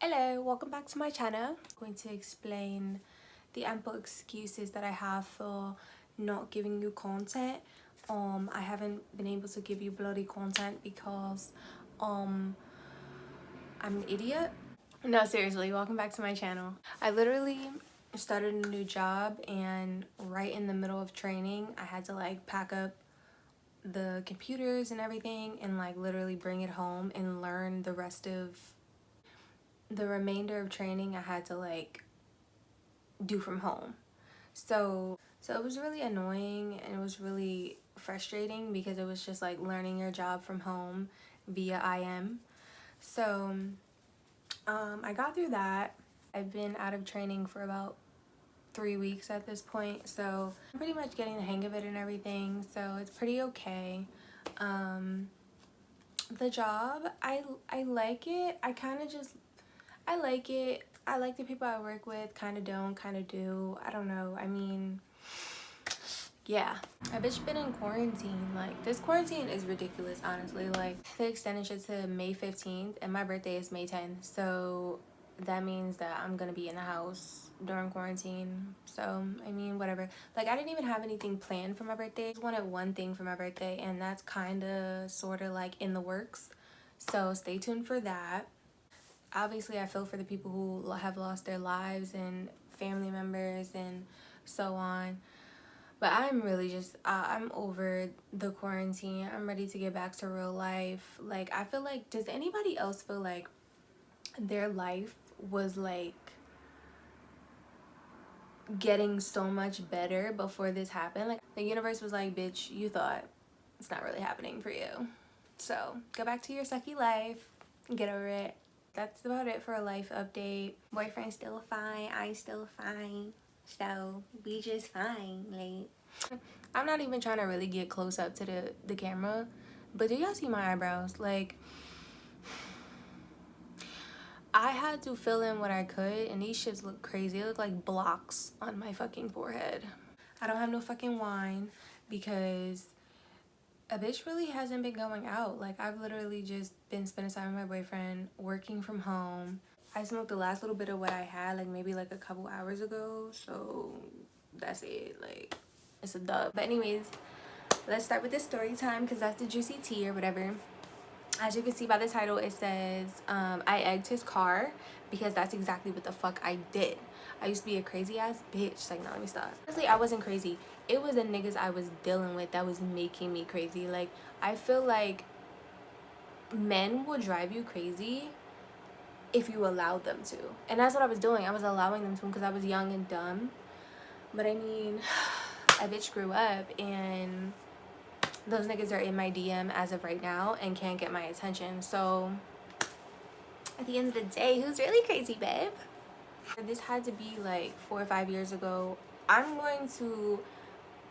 Hello, welcome back to my channel. I'm going to explain the ample excuses that I have for not giving you content. I haven't been able to give you bloody content because I'm an idiot. No, seriously, welcome back to my channel. I literally started a new job, and right in the middle of training I had to like pack up the computers and everything and like literally bring it home and learn the rest of the remainder of training. I had to like do from home. So it was really annoying and it was really frustrating because it was just like learning your job from home via IM. So I got through that. I've been out of training for about 3 weeks at this point, so I'm pretty much getting the hang of it and everything, so it's pretty okay. The job, I like it. I like it. I like the people I work with, kind of don't, kind of do. I don't know. I mean, yeah. I've bitch been in quarantine. Like, this quarantine is ridiculous, honestly. Like, they extended shit to May 15th, and my birthday is May 10th. So, that means that I'm gonna be in the house during quarantine. So, I mean, whatever. Like, I didn't even have anything planned for my birthday. I just wanted one thing for my birthday, and that's kind of, sort of, like, in the works. So, stay tuned for that. Obviously, I feel for the people who have lost their lives and family members and so on. But I'm really just, I'm over the quarantine. I'm ready to get back to real life. Like, I feel like, does anybody else feel like their life was like getting so much better before this happened? Like, the universe was like, bitch, you thought it's not really happening for you. So, go back to your sucky life. Get over it. That's about it for a life update. Boyfriend's still fine. I still fine. So we just fine. Like, I'm not even trying to really get close up to the camera, but do y'all see my eyebrows? Like, I had to fill in what I could, and these shits look crazy. They look like blocks on my fucking forehead. I don't have no fucking wine because a bitch really hasn't been going out. Like, I've literally just been spending time with my boyfriend, working from home. I smoked the last little bit of what I had, like maybe like a couple hours ago, so that's it. Like, it's a dub. But anyways, let's start with the story time because that's the juicy tea or whatever. As you can see by the title, it says I egged his car because that's exactly what the fuck I did. I used to be a crazy ass bitch. Like, no, let me stop. Honestly, I wasn't crazy. It was the niggas I was dealing with that was making me crazy. Like, I feel like men will drive you crazy if you allow them to. And that's what I was doing. I was allowing them to because I was young and dumb. But I mean, a bitch grew up and those niggas are in my DM as of right now and can't get my attention. So at the end of the day, who's really crazy, babe? This had to be like 4 or 5 years ago. I'm going to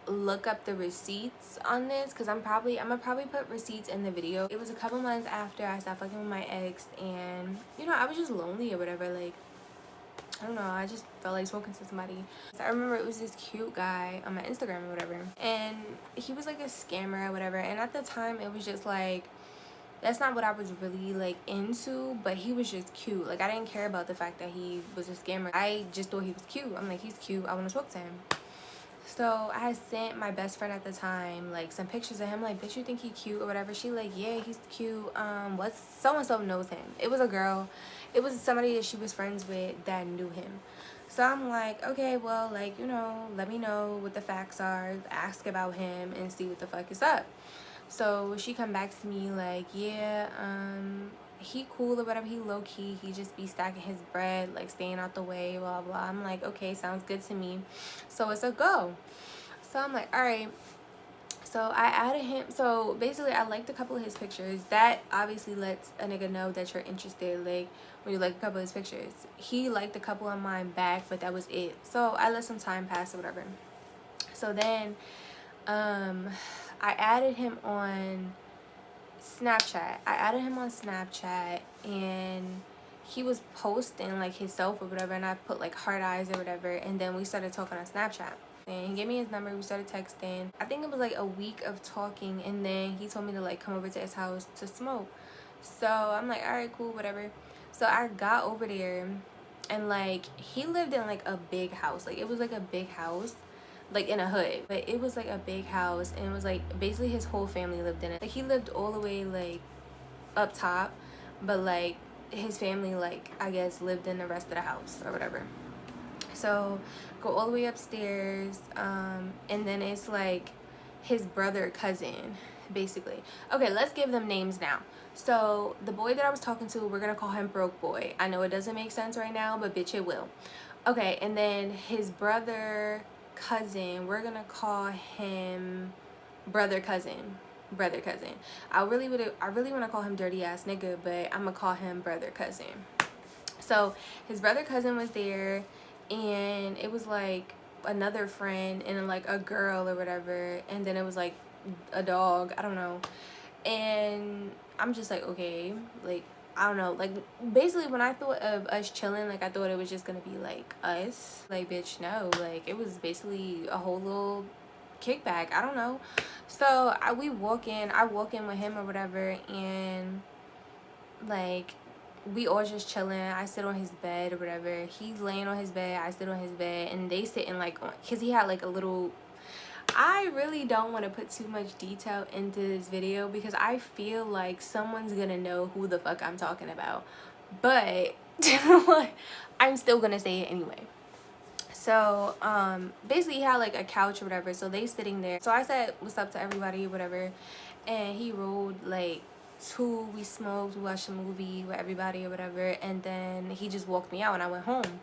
look up the receipts on this because I'm gonna probably put receipts in the video. It was a couple months after I stopped fucking with my ex, and you know, I was just lonely or whatever. Like, I don't know, I just felt like smoking to somebody. So I remember it was this cute guy on my Instagram or whatever, and he was like a scammer or whatever, and at the time it was just like, that's not what I was really like into, but he was just cute. Like, I didn't care about the fact that he was a scammer. I just thought he was cute. I'm like, he's cute, I want to smoke to him. So I had sent my best friend at the time like some pictures of him, like, bitch, you think he cute or whatever. She like, yeah, he's cute. What's so and so knows him. It was a girl. It was somebody that she was friends with that knew him. So I'm like, okay, well, like, you know, let me know what the facts are, ask about him and see what the fuck is up. So she come back to me like, yeah, he cool or whatever, he low-key, he just be stacking his bread, like staying out the way, blah blah. I'm like, okay, sounds good to me. So it's a go. So I'm like, all right. So I added him. So basically I liked a couple of his pictures. That obviously lets a nigga know that you're interested, like when you like a couple of his pictures. He liked a couple of mine back, but that was it. So I let some time pass or whatever. So then I added him on Snapchat. And he was posting like himself or whatever, and I put like heart eyes or whatever, and then we started talking on Snapchat. And he gave me his number, we started texting. I think it was like a week of talking, and then he told me to like come over to his house to smoke. So I'm like, all right, cool, whatever. So I got over there, and like he lived in like a big house. Like it was like a big house, like in a hood, but it was like a big house, and it was like basically his whole family lived in it. Like he lived all the way like up top, but like his family, like I guess, lived in the rest of the house or whatever. So go all the way upstairs, and then it's like his brother cousin, basically. Okay, let's give them names now. So the boy that I was talking to, we're gonna call him Broke Boy. I know it doesn't make sense right now, but bitch, it will. Okay, and then his brother cousin, we're gonna call him brother cousin. Brother cousin. I really want to call him dirty ass nigga, but I'm gonna call him brother cousin. So his brother cousin was there, and it was like another friend and like a girl or whatever, and then it was like a dog, I don't know. And I'm just like, okay, like I don't know, like basically when I thought of us chilling, like I thought it was just gonna be like us, like bitch, no, like it was basically a whole little kickback, I don't know. So I walk in with him or whatever, and like we all just chilling. I sit on his bed or whatever. He's laying on his bed, I sit on his bed, and they sitting like on, because he had like a little, I really don't want to put too much detail into this video because I feel like someone's gonna know who the fuck I'm talking about, but I'm still gonna say it anyway. So basically he had like a couch or whatever, so they sitting there. So I said what's up to everybody, whatever, and he rolled like two, we smoked, we watched a movie with everybody or whatever, and then he just walked me out and I went home.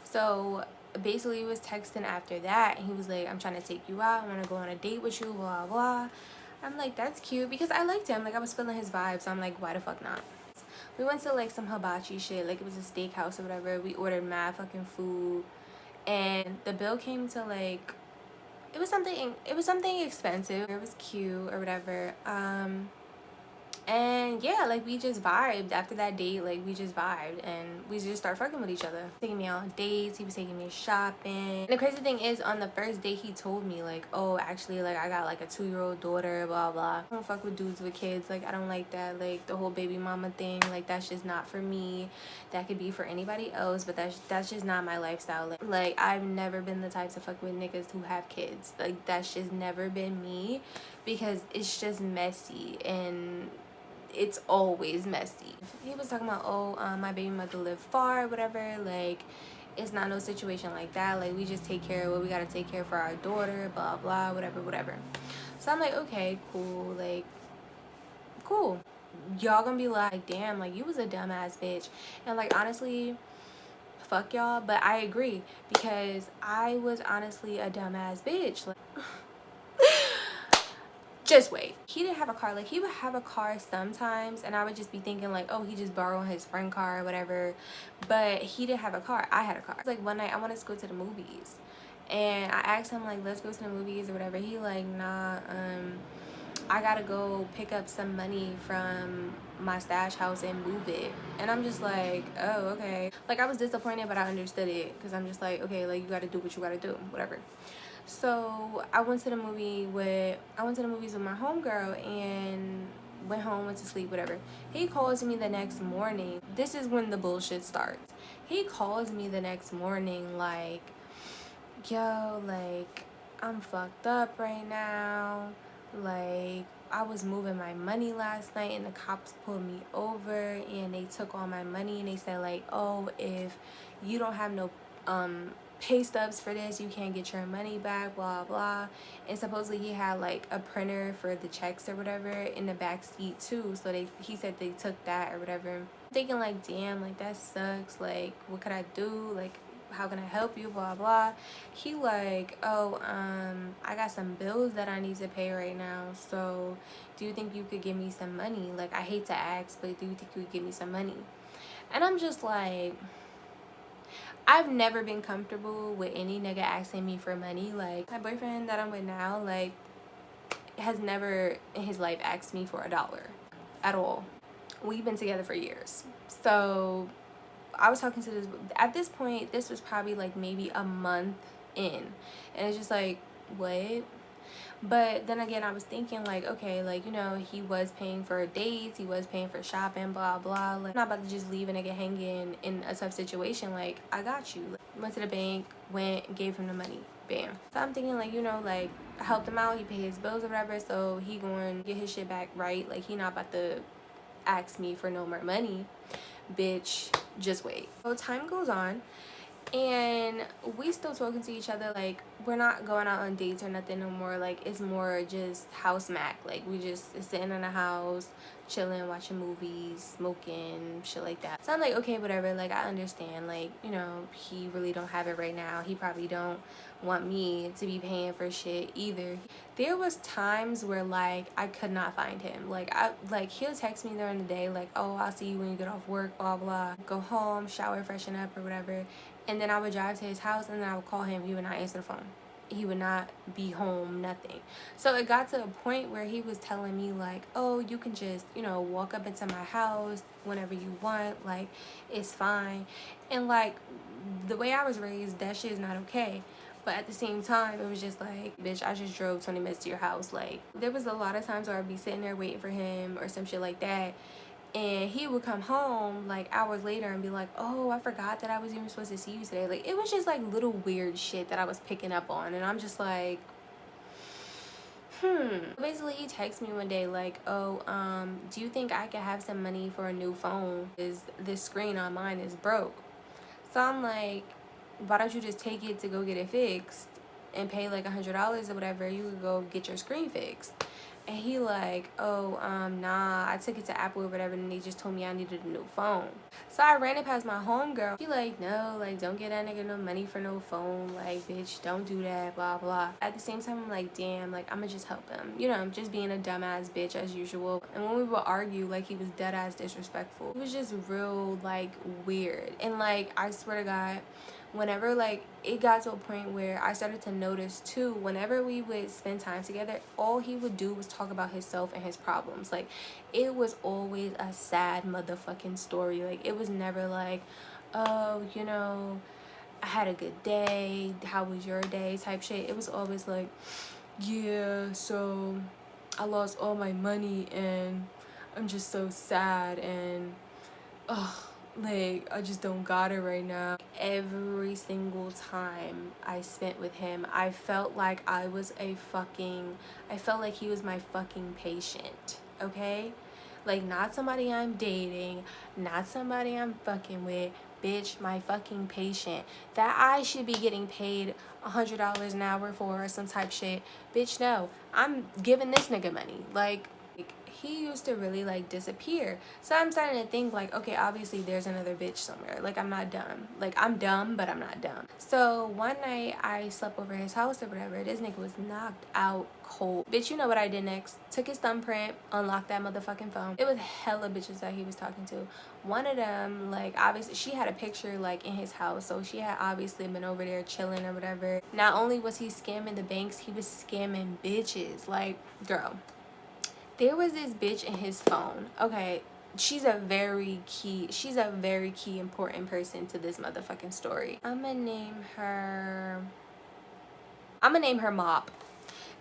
So basically he was texting after that, and he was like, I'm trying to take you out, I'm gonna go on a date with you, blah blah. I'm like, that's cute, because I liked him, like I was feeling his vibe, so I'm like, why the fuck not? We went to like some hibachi shit, like it was a steakhouse or whatever. We ordered mad fucking food, and the bill came to like, it was something expensive. It was cute or whatever. And yeah, like we just vibed after that date. Like we just vibed and we just started fucking with each other, taking me out on dates. He was taking me shopping. And the crazy thing is, on the first date he told me like, oh, actually, like I got like a 2-year-old daughter, blah blah. I don't fuck with dudes with kids, like I don't like that, like the whole baby mama thing, like that's just not for me. That could be for anybody else, but that's just not my lifestyle. Like I've never been the type to fuck with niggas who have kids. Like that's just never been me, because it's just messy, and it's always messy. He was talking about, oh, my baby mother lived far, whatever, like it's not no situation like that, like we just take care of what we gotta take care of for our daughter, blah blah, whatever. So I'm like, okay, cool, like cool. Y'all gonna be like, damn, like you was a dumbass bitch, and like honestly, fuck y'all, but I agree, because I was honestly a dumbass bitch. Like just wait. He didn't have a car. Like he would have a car sometimes, and I would just be thinking like, oh, he just borrowed his friend car or whatever, but he didn't have a car. I had a car. Like one night I wanted to go to the movies, and I asked him like, let's go to the movies or whatever. He like, nah, I gotta go pick up some money from my stash house and move it. And I'm just like, oh, okay. Like I was disappointed, but I understood it, because I'm just like, okay, like you gotta do what you gotta do, whatever. So I went to the movies with my homegirl, and went home, went to sleep, whatever. He calls me the next morning. This is when the bullshit starts. He calls me the next morning like, yo, like I'm fucked up right now. Like I was moving my money last night, and the cops pulled me over, and they took all my money, and they said like, oh, if you don't have no pay stubs for this, you can't get your money back, blah blah. And supposedly he had like a printer for the checks or whatever in the back seat too, so he said they took that or whatever. I'm thinking like, damn, like that sucks, like what could I do, like how can I help you, blah blah. He like, oh, I got some bills that I need to pay right now, so do you think you could give me some money? Like I hate to ask, but do you think you could give me some money? And I'm just like, I've never been comfortable with any nigga asking me for money. Like my boyfriend that I'm with now, like has never in his life asked me for $1 at all. We've been together for years. So I was talking to this, at this point this was probably like maybe a month in, and it's just like, what? But then again, I was thinking like, okay, like, you know, he was paying for dates, he was paying for shopping, blah blah. Like, I'm not about to just leave a nigga hanging in a tough situation. Like, I got you. Like, went to the bank, went, gave him the money, bam. So I'm thinking like, you know, like, I helped him out, he paid his bills or whatever, so he going to get his shit back, right? Like, he not about to ask me for no more money. Bitch, just wait. So time goes on, and we still talking to each other. Like, we're not going out on dates or nothing no more. Like, it's more just house mac. Like, we just sitting in the house, chilling, watching movies, smoking, shit like that. So I'm like, okay, whatever. Like, I understand. Like, you know, he really don't have it right now. He probably don't want me to be paying for shit either. There was times where like I could not find him. Like he'll text me during the day like, oh, I'll see you when you get off work, blah blah. Go home, shower, freshen up or whatever, and then I would drive to his house and then I would call him. He would not answer the phone. He would not be home, nothing. So it got to a point where he was telling me like, oh, you can just, you know, walk up into my house whenever you want, like, it's fine. And like, the way I was raised, that shit is not okay. But at the same time, it was just like, bitch, I just drove 20 minutes to your house. Like, there was a lot of times where I'd be sitting there waiting for him or some shit like that, and he would come home like hours later and be like, oh, I forgot that I was even supposed to see you today. Like, it was just like little weird shit that I was picking up on, and I'm just like, Basically, he texted me one day like, oh, do you think I could have some money for a new phone? Is this screen on mine is broke? So I'm like, why don't you just take it to go get it fixed and pay like $100 or whatever? You could go get your screen fixed. And he like, oh, nah, I took it to Apple or whatever, and they just told me I needed a new phone. So I ran it past my homegirl. She like, no, like, don't get that nigga no money for no phone. Like, bitch, don't do that, blah, blah. At the same time, I'm like, damn, like, I'm gonna just help him. You know, I'm just being a dumbass bitch as usual. And when we would argue, like, he was dead ass disrespectful. It was just real, like, weird. And, like, I swear to God, whenever like it got to a point where I started to notice too, whenever we would spend time together, all he would do was talk about himself and his problems. Like, it was always a sad motherfucking story. Like, it was never like, oh, you know, I had a good day, how was your day type shit. It was always like, yeah, so I lost all my money and I'm just so sad, and like, I just don't got it right now. Every single time I spent with him, I felt like I felt like he was my fucking patient, okay? Like, not somebody I'm dating, not somebody I'm fucking with, bitch, my fucking patient. That I should be getting paid $100 an hour for some type shit. Bitch, no. I'm giving this nigga money. Like, he used to really like disappear. So I'm starting to think like, okay, obviously there's another bitch somewhere. Like, I'm not dumb. Like, I'm dumb, but I'm not dumb. So one night I slept over his house or whatever. This nigga was knocked out cold. Bitch, you know what I did next? Took his thumbprint, unlocked that motherfucking phone. It was hella bitches that he was talking to. One of them, like, obviously she had a picture like in his house, so she had obviously been over there chilling or whatever. Not only was he scamming the banks, he was scamming bitches. Like, girl, there was this bitch in his phone. Okay, she's a very key important person to this motherfucking story. I'm gonna name her Mop,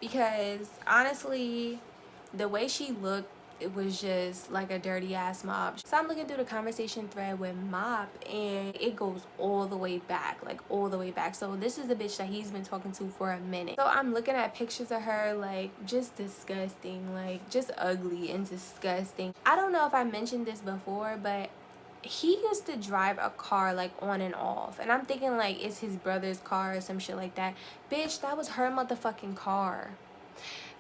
because honestly, the way she looked, it was just like a dirty ass Mop. So I'm looking through the conversation thread with Mop, and it goes all the way back, like all the way back. So this is the bitch that he's been talking to for a minute. So I'm looking at pictures of her, like, just disgusting, like, just ugly and disgusting. I don't know if I mentioned this before, but he used to drive a car like on and off, and I'm thinking like it's his brother's car or some shit like that. Bitch, that was her motherfucking car.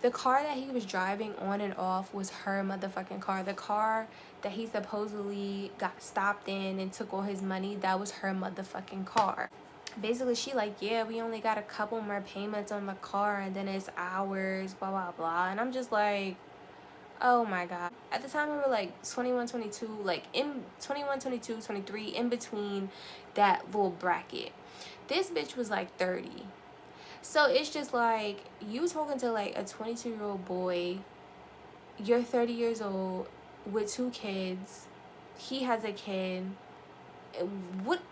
The car that he was driving on and off was her motherfucking car. The car that he supposedly got stopped in and took all his money, that was her motherfucking car. Basically, she like, yeah, we only got a couple more payments on the car and then it's ours, blah blah blah. And I'm just like, oh my god. At the time we were like 21, 22, like in 21, 22, 23, in between that little bracket. This bitch was like 30. So it's just like, you talking to like a 22-year-old boy, you're 30 years old with 2 kids, he has a kid, what,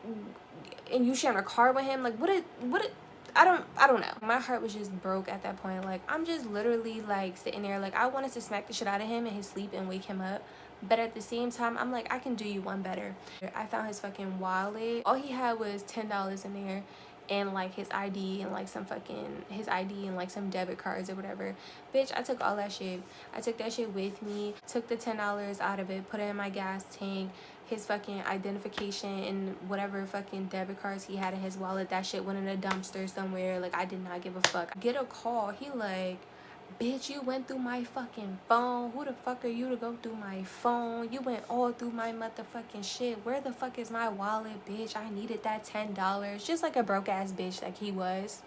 and you sharing a car with him? Like, what I don't know. My heart was just broke at that point. Like, I'm just literally like sitting there, like I wanted to smack the shit out of him in his sleep and wake him up, but at the same time I'm like, I can do you one better. I found his fucking wallet. All he had was $10 in there, and like his ID and like some fucking his ID and like some debit cards or whatever. Bitch, I took all that shit. I took that shit with me, took the $10 out of it, put it in my gas tank, his fucking identification and whatever fucking debit cards he had in his wallet. That shit went in a dumpster somewhere. Like, I did not give a fuck. Get a call. He like, bitch, you went through my fucking phone. Who the fuck are you to go through my phone? You went all through my motherfucking shit. Where the fuck is my wallet, bitch? I needed that $10. Just like a broke ass bitch like he was.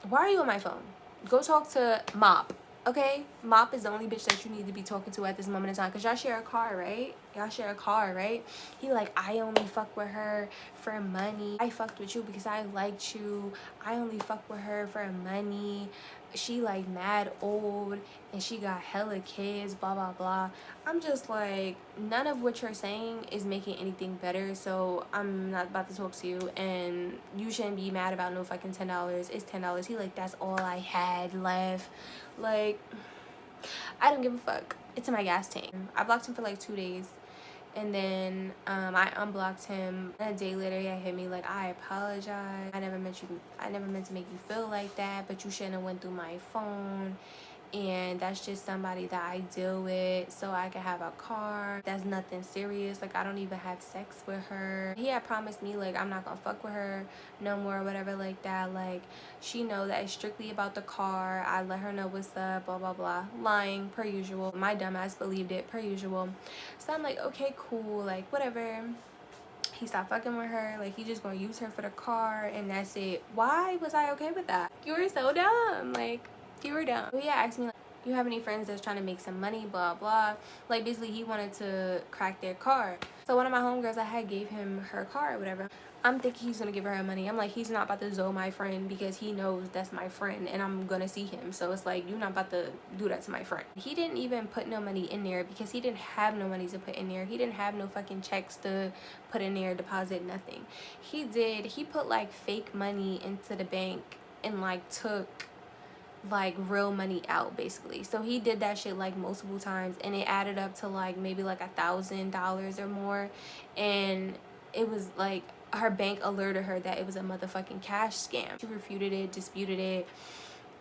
Why are you on my phone? Go talk to Mop. Okay? Mop is the only bitch that you need to be talking to at this moment in time. Because y'all share a car, right? Y'all share a car, right? He like, I only fuck with her for money. I fucked with you because I liked you. I only fuck with her for money. She like mad old and she got hella kids, blah blah blah. I'm just like, none of what you're saying is making anything better, so I'm not about to talk to you, and you shouldn't be mad about no fucking $10. It's $10. He like, that's all I had left. Like, I don't give a fuck. It's in my gas tank. I blocked him for like 2 days, and then I unblocked him, and a day later he hit me like, I apologize, I never meant to make you feel like that, but you shouldn't have went through my phone, and that's just somebody that I deal with so I can have a car. That's nothing serious. Like, I don't even have sex with her. He had promised me like, I'm not gonna fuck with her no more or whatever like that. Like, she know that it's strictly about the car. I let her know what's up, blah blah blah. Lying per usual. My dumbass believed it per usual. So I'm like, okay, cool, like whatever. He stopped fucking with her. Like, he just gonna use her for the car and that's it. Why was I okay with that? You were so dumb. Like, you were dumb. He asked me like, you have any friends that's trying to make some money, blah blah. Like, basically he wanted to crack their car. So one of my homegirls, I had gave him her car or whatever. I'm thinking he's gonna give her money. I'm like, he's not about to zoe my friend because he knows that's my friend and I'm gonna see him. So it's like, you're not about to do that to my friend. He didn't even put no money in there because he didn't have no money to put in there. He didn't have no fucking checks to put in there, deposit, nothing. He put like fake money into the bank and like took like real money out basically. So he did that shit like multiple times and it added up to like maybe like $1,000 or more, and it was like her bank alerted her that it was a motherfucking cash scam. She refuted it, disputed it,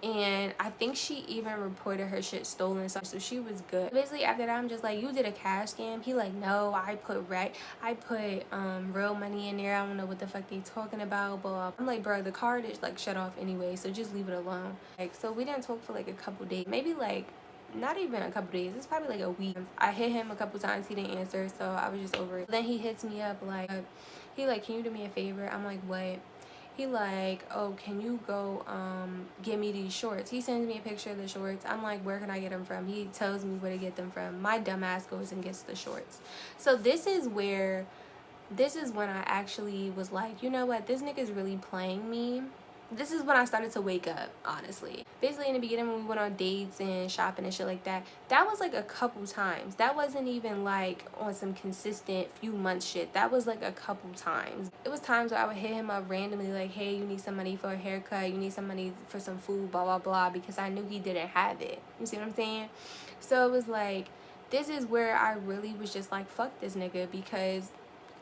and I think she even reported her shit stolen, so she was good. Basically after that, I'm just like, you did a cash scam? He like, no, I put real money in there. I don't know what the fuck they talking about, but I'm like, bro, the card is like shut off anyway, so just leave it alone. Like, so we didn't talk for like a couple days, maybe like not even a couple days, it's probably like a week. I hit him a couple times, he didn't answer, so I was just over it. Then he hits me up like, he like, can you do me a favor? I'm like, what? He like, oh, can you go get me these shorts? He sends me a picture of the shorts. I'm like, where can I get them from? He tells me where to get them from. My dumb ass goes and gets the shorts. So this is when I actually was like, you know what, this nigga's really playing me. This is when I started to wake up, honestly. Basically, in the beginning when we went on dates and shopping and shit like that, that was like a couple times. That wasn't even like on some consistent few months shit. That was like a couple times. It was times where I would hit him up randomly like, hey, you need some money for a haircut, you need some money for some food, blah blah blah, because I knew he didn't have it. You see what I'm saying? So it was like, this is where I really was just like, fuck this nigga, because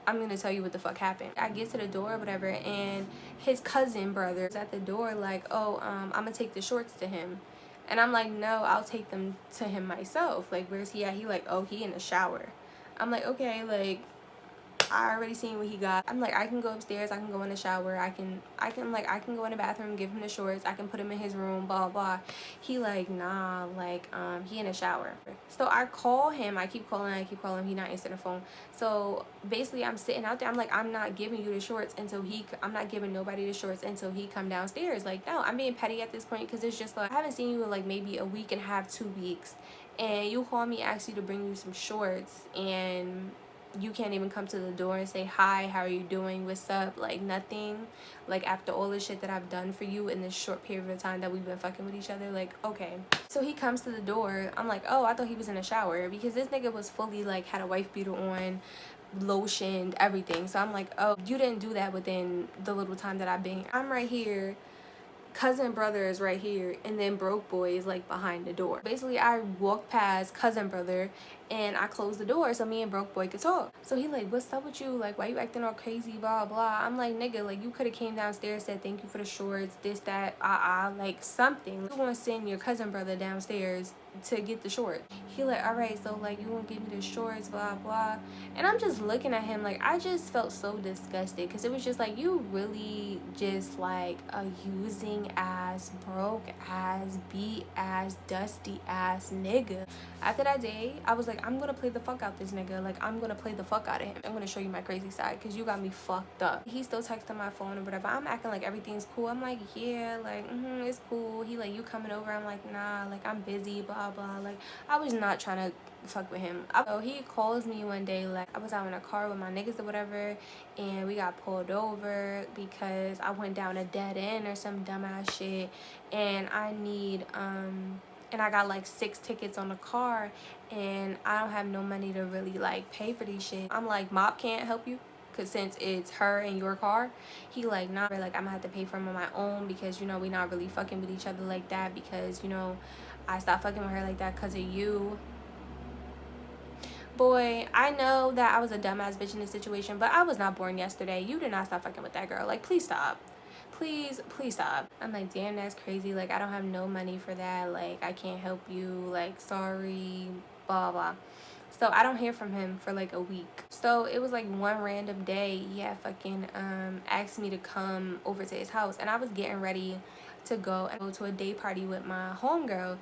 I'm gonna tell you what the fuck happened. I get to the door or whatever, and his cousin brother is at the door like, oh, I'm gonna take the shorts to him. And I'm like, no, I'll take them to him myself. Like, where's he at? He like, oh, he in the shower. I'm like, okay, like, I already seen what he got. I'm like, I can go upstairs, I can go in the shower, I can go in the bathroom, give him the shorts, I can put him in his room, blah blah. He like, nah, like, he in the shower. So I call him, I keep calling, he not answering the phone. So basically I'm sitting out there, I'm like, I'm not giving you the shorts until I'm not giving nobody the shorts until he come downstairs. Like, no, I'm being petty at this point, because it's just like, I haven't seen you in like maybe a week and a half, 2 weeks, and you call me, ask you to bring you some shorts, and you can't even come to the door and say, hi, how are you doing, what's up, like nothing. Like, after all the shit that I've done for you in this short period of time that we've been fucking with each other, like, okay. So he comes to the door, I'm like, oh, I thought he was in the shower, because this nigga was fully like, had a wife beater on, lotioned, everything. So I'm like, oh, you didn't do that within the little time that I've been here. I'm right here cousin brother is right here, and then broke boy is like behind the door. Basically, I walked past cousin brother and I closed the door so me and broke boy could talk. So he like, what's up with you? Like, why you acting all crazy, blah blah. I'm like, nigga, like you could have came downstairs, said thank you for the shorts, this, that, like something. You want to send your cousin brother downstairs to get the short. He like, all right, so like you won't give me the shorts, blah blah. And I'm just looking at him like, I just felt so disgusted, because it was just like, you really just like a using ass, broke ass, beat ass, dusty ass nigga. After that day, I was like, I'm gonna play the fuck out this nigga. Like, I'm gonna play the fuck out of him. I'm gonna show you my crazy side, because you got me fucked up. He still texting my phone or whatever. I'm acting like everything's cool. I'm like, yeah, like it's cool. He like, you coming over? I'm like, nah, like I'm busy, blah blah. Like, I was not trying to fuck with him. So he calls me one day, like I was out in a car with my niggas or whatever, and we got pulled over because I went down a dead end or some dumbass shit, and I need and I got like 6 tickets on the car, and I don't have no money to really like pay for these shit. I'm like, Mop can't help you, because since it's her and your car. He like, nah, like I'm gonna have to pay for them on my own, because you know we not really fucking with each other like that, because you know I stopped fucking with her like that because of you. Boy, I know that I was a dumbass bitch in this situation, but I was not born yesterday. You did not stop fucking with that girl. Like, please stop. Please stop. I'm like, damn, that's crazy. Like, I don't have no money for that. Like, I can't help you. Like, sorry, blah blah. So I don't hear from him for like a week. So it was like one random day he had fucking asked me to come over to his house, and I was getting ready to go to a day party with my homegirl.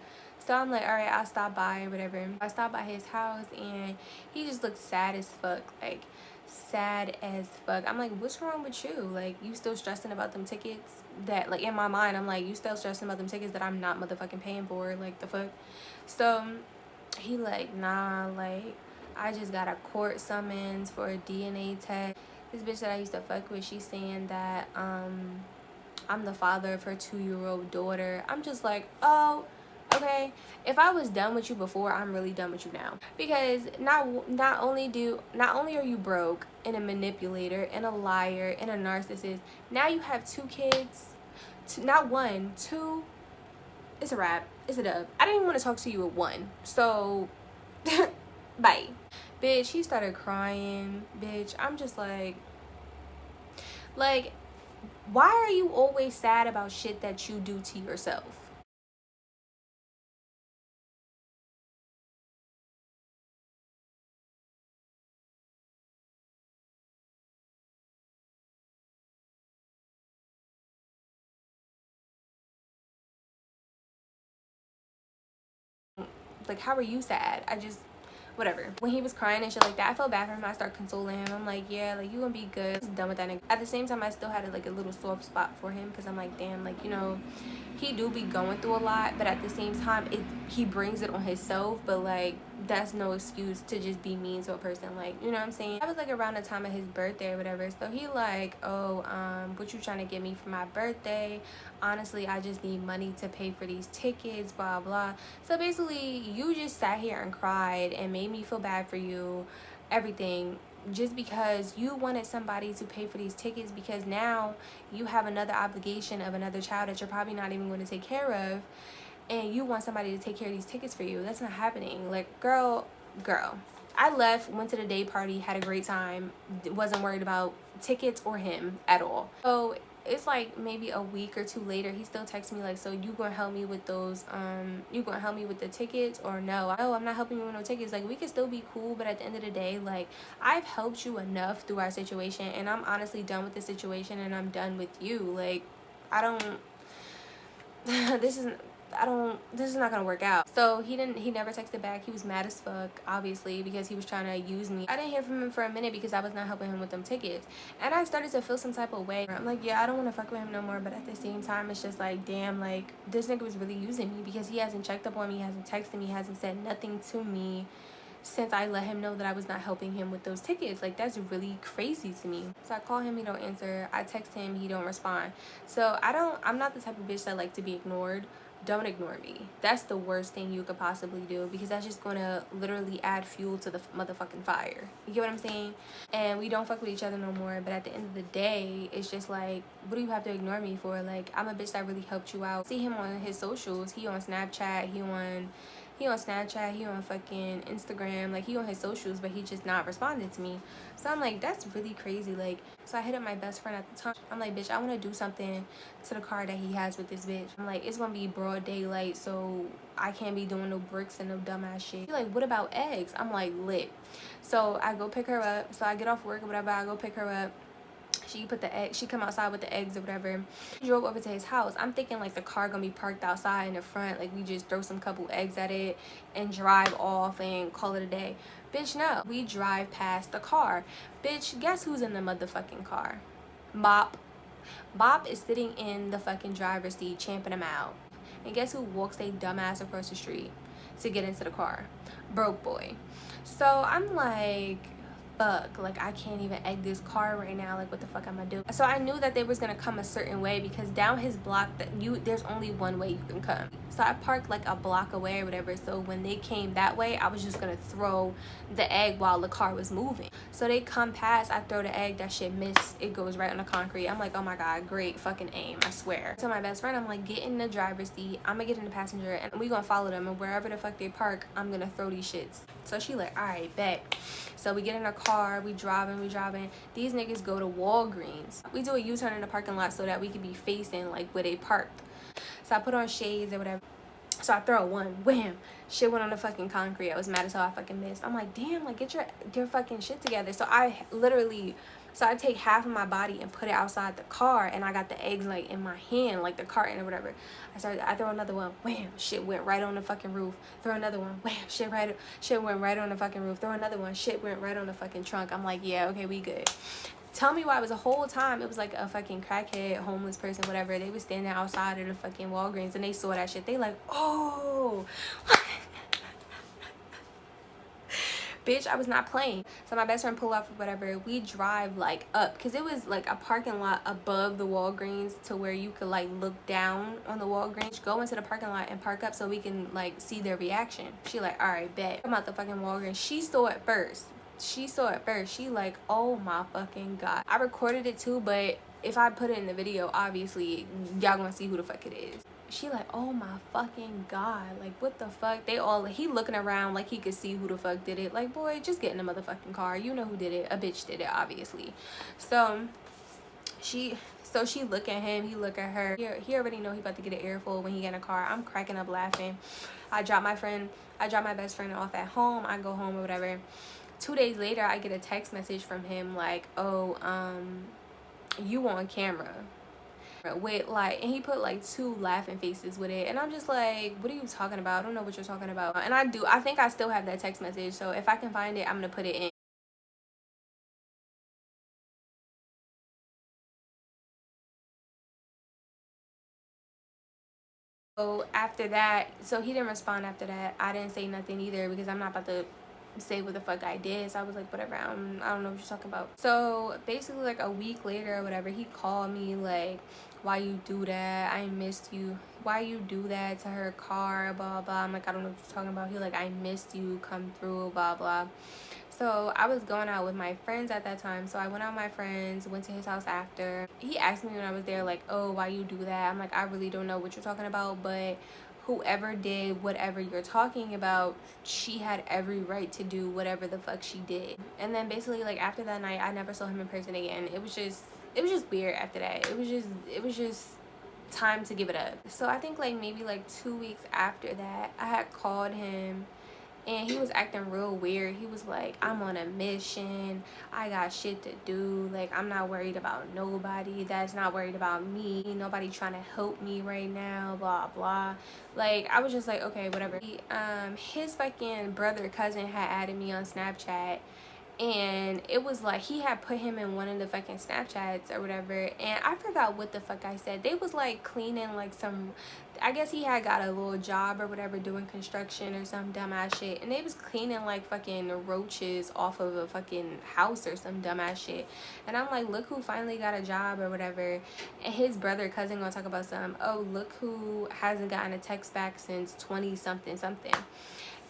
So I'm like, all right, I'll stop by or whatever. I stopped by his house, and he just looked sad as fuck. Like, sad as fuck. I'm like, what's wrong with you? Like, you still stressing about them tickets that, like, in my mind, I'm like, you still stressing about them tickets that I'm not motherfucking paying for? Like, the fuck? So he like, nah, like I just got a court summons for a DNA test. This bitch that I used to fuck with, she's saying that I'm the father of her 2-year-old daughter. I'm just like, oh, okay. If I was done with you before, I'm really done with you now. Because not only are you broke and a manipulator and a liar and a narcissist, now you have 2 kids. Not 1, 2. It's a wrap. It's a dub. I didn't even want to talk to you at 1. So, bye. Bitch, he started crying. Bitch, I'm just like, why are you always sad about shit that you do to yourself? Like, how are you sad? Whatever. When he was crying and shit like that, I felt bad for him. I started consoling him. I'm like, yeah, like you gonna be good. I was done with that nigga. At the same time, I still had like a little soft spot for him, because I'm like, damn, like, you know, he do be going through a lot, but at the same time, he brings it on himself. But like, that's no excuse to just be mean to a person. Like, you know what I'm saying? I was like around the time of his birthday or whatever. So he like, oh, what you trying to get me for my birthday? Honestly, I just need money to pay for these tickets, blah blah. So basically, you just sat here and cried and made me feel bad for you, everything, just because you wanted somebody to pay for these tickets, because now you have another obligation of another child that you're probably not even going to take care of, and you want somebody to take care of these tickets for you. That's not happening. Like, girl, I left, went to the day party, had a great time, wasn't worried about tickets or him at all. So it's like maybe a week or 2 later, he still texts me like, so you gonna help me with those you gonna help me with the tickets or no? Oh, I'm not helping you with no tickets. Like, we can still be cool, but at the end of the day, like, I've helped you enough through our situation, and I'm honestly done with the situation, and I'm done with you. Like, I don't this is not gonna work out. So he never texted back. He was mad as fuck, obviously, because he was trying to use me. I didn't hear from him for a minute because I was not helping him with them tickets, and I started to feel some type of way. I'm like, yeah, I don't want to fuck with him no more, but at the same time, it's just like, damn, like, this nigga was really using me, because he hasn't checked up on me, he hasn't texted me, he hasn't said nothing to me since I let him know that I was not helping him with those tickets. Like, that's really crazy to me. So I call him, he don't answer. I text him, he don't respond. So I'm not the type of bitch that like to be ignored. don't ignore me. That's the worst thing you could possibly do, because that's just gonna literally add fuel to the motherfucking fire. You get what I'm saying? And we don't fuck with each other no more, but at the end of the day, it's just like, what do you have to ignore me for? Like, I'm a bitch that really helped you out. See him on his socials. He on Snapchat, he on Snapchat, he on fucking Instagram, like he on his socials, but he just not responding to me. So I'm like, that's really crazy. Like, so I hit up my best friend at the time. I'm like, bitch, I want to do something to the car that he has with this bitch. I'm like, it's gonna be broad daylight, so I can't be doing no bricks and no dumbass shit. She's like, what about eggs? I'm like, lit. So I go pick her up. So I get off work or whatever, I go pick her up. She put the egg, she come outside with the eggs or whatever. She drove over to his house. I'm thinking like the car gonna be parked outside in the front, like we just throw some couple eggs at it and drive off and call it a day. Bitch, no. We drive past the car. Bitch, guess who's in the motherfucking car? Bop. Bop is sitting in the fucking driver's seat champing him out. And guess who walks their dumbass across the street to get into the car? Broke boy. So I'm like, fuck, like I can't even egg this car right now, like what the fuck am I doing? So I knew that they was gonna come a certain way, because down his block there's only one way you can come. So I parked like a block away or whatever, so when they came that way, I was just gonna throw the egg while the car was moving. So they come past, I throw the egg, that shit miss, it goes right on the concrete. I'm like, oh my god, great fucking aim, I swear. So my best friend, I'm like, get in the driver's seat, I'm gonna get in the passenger, and we gonna follow them, and wherever the fuck they park, I'm gonna throw these shits. So she like, all right, bet. So we get in a car, we driving. These niggas go to Walgreens. We do a U-turn in the parking lot so that we could be facing like where they parked. So I put on shades or whatever. So I throw one, wham, shit went on the fucking concrete. I was mad as hell I fucking missed. I'm like, damn, like get your fucking shit together. So I take half of my body and put it outside the car, and I got the eggs like in my hand, like the carton or whatever. I throw another one, wham, shit went right on the fucking roof. Throw another one, wham, shit went right on the fucking roof. Throw another one, shit went right on the fucking trunk. I'm like, yeah, okay, we good. Tell me why it was a whole time. It was like a fucking crackhead, homeless person, whatever. They was standing outside of the fucking Walgreens and they saw that shit. They like, oh. Bitch, I was not playing. So my best friend pull up or whatever. We drive like up, because it was like a parking lot above the Walgreens to where you could like look down on the Walgreens. Go into the parking lot and park up so we can like see their reaction. She like, all right, bet. I'm out the fucking Walgreens. She saw it first. She like, oh my fucking god. I recorded it too, but if I put it in the video, obviously y'all gonna see who the fuck it is. She like, oh my fucking god, like what the fuck? He looking around like he could see who the fuck did it. Like, boy, just get in the motherfucking car. You know who did it. A bitch did it, obviously. So she look at him, he look at her. He already know he about to get an earful when he get in a car. I'm cracking up laughing. I drop my best friend off at home. I go home or whatever. 2 days later, I get a text message from him like, oh, you on camera. With like, and he put like 2 laughing faces with it, and I'm just like, what are you talking about? I don't know what you're talking about. And I think I still have that text message, so if I can find it, I'm gonna put it in. So after that, so he didn't respond after that. I didn't say nothing either, because I'm not about to say what the fuck I did. So I was like, whatever, I don't know what you're talking about. So basically like a week later or whatever, he called me like, why you do that? I missed you. Why you do that to her car? Blah blah. I'm like, I don't know what you're talking about. He like, I missed you, come through, blah blah. So I was going out with my friends at that time. So I went out with my friends, went to his house after. He asked me when I was there like, oh, why you do that? I'm like, I really don't know what you're talking about, but whoever did whatever you're talking about, she had every right to do whatever the fuck she did. And then basically like after that night, I never saw him in person again. It was just weird after that. It was just time to give it up. So I think like maybe like 2 weeks after that, I had called him and he was acting real weird. He was like, I'm on a mission, I got shit to do, like I'm not worried about nobody that's not worried about me, nobody trying to help me right now, blah blah. Like I was just like, okay, whatever. His fucking cousin had added me on Snapchat, and it was like he had put him in one of the fucking Snapchats or whatever, and I forgot what the fuck I said. They was like cleaning like some, I guess he had got a little job or whatever doing construction or some dumbass shit, and they was cleaning like fucking roaches off of a fucking house or some dumbass shit. And I'm like, look who finally got a job or whatever. And his brother cousin gonna talk about some, oh, look who hasn't gotten a text back since 20 something something.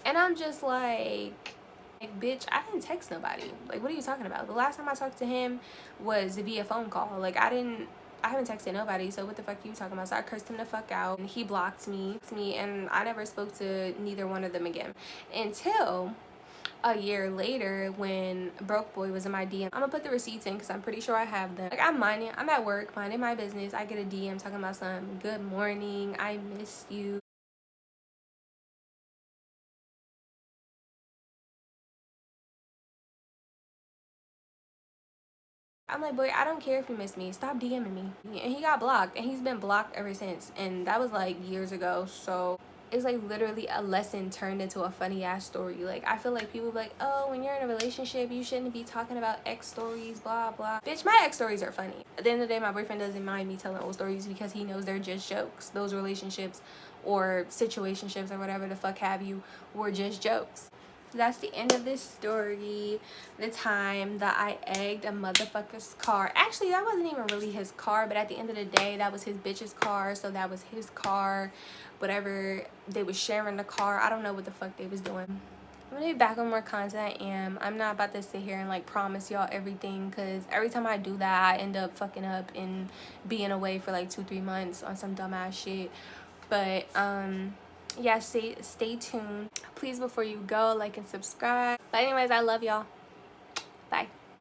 And I'm just like, bitch, I didn't text nobody. Like, what are you talking about? The last time I talked to him was via phone call. Like, I haven't texted nobody, so what the fuck are you talking about? So I cursed him the fuck out, and he blocked me, and I never spoke to neither one of them again until a year later when Broke Boy was in my DM. I'm gonna put the receipts in because I'm pretty sure I have them. Like, I'm at work, minding my business. I get a DM talking about some, good morning, I miss you. I'm like, boy, I don't care if you miss me. Stop DMing me. And he got blocked, and he's been blocked ever since. And that was like years ago. So it's like literally a lesson turned into a funny ass story. Like, I feel like people be like, oh, when you're in a relationship, you shouldn't be talking about ex stories, blah blah. Bitch, my ex stories are funny. At the end of the day, my boyfriend doesn't mind me telling old stories because he knows they're just jokes. Those relationships or situationships or whatever the fuck have you were just jokes. That's the end of this story. The time that I egged a motherfucker's car. Actually, that wasn't even really his car, but at the end of the day, that was his bitch's car, so that was his car. Whatever, they was sharing the car. I don't know what the fuck they was doing. I'm gonna be back with more content, and I'm not about to sit here and like promise y'all everything, because every time I do that, I end up fucking up and being away for like 2-3 months on some dumbass shit. But yeah, stay tuned. Please, before you go, like and subscribe. But anyways, I love y'all.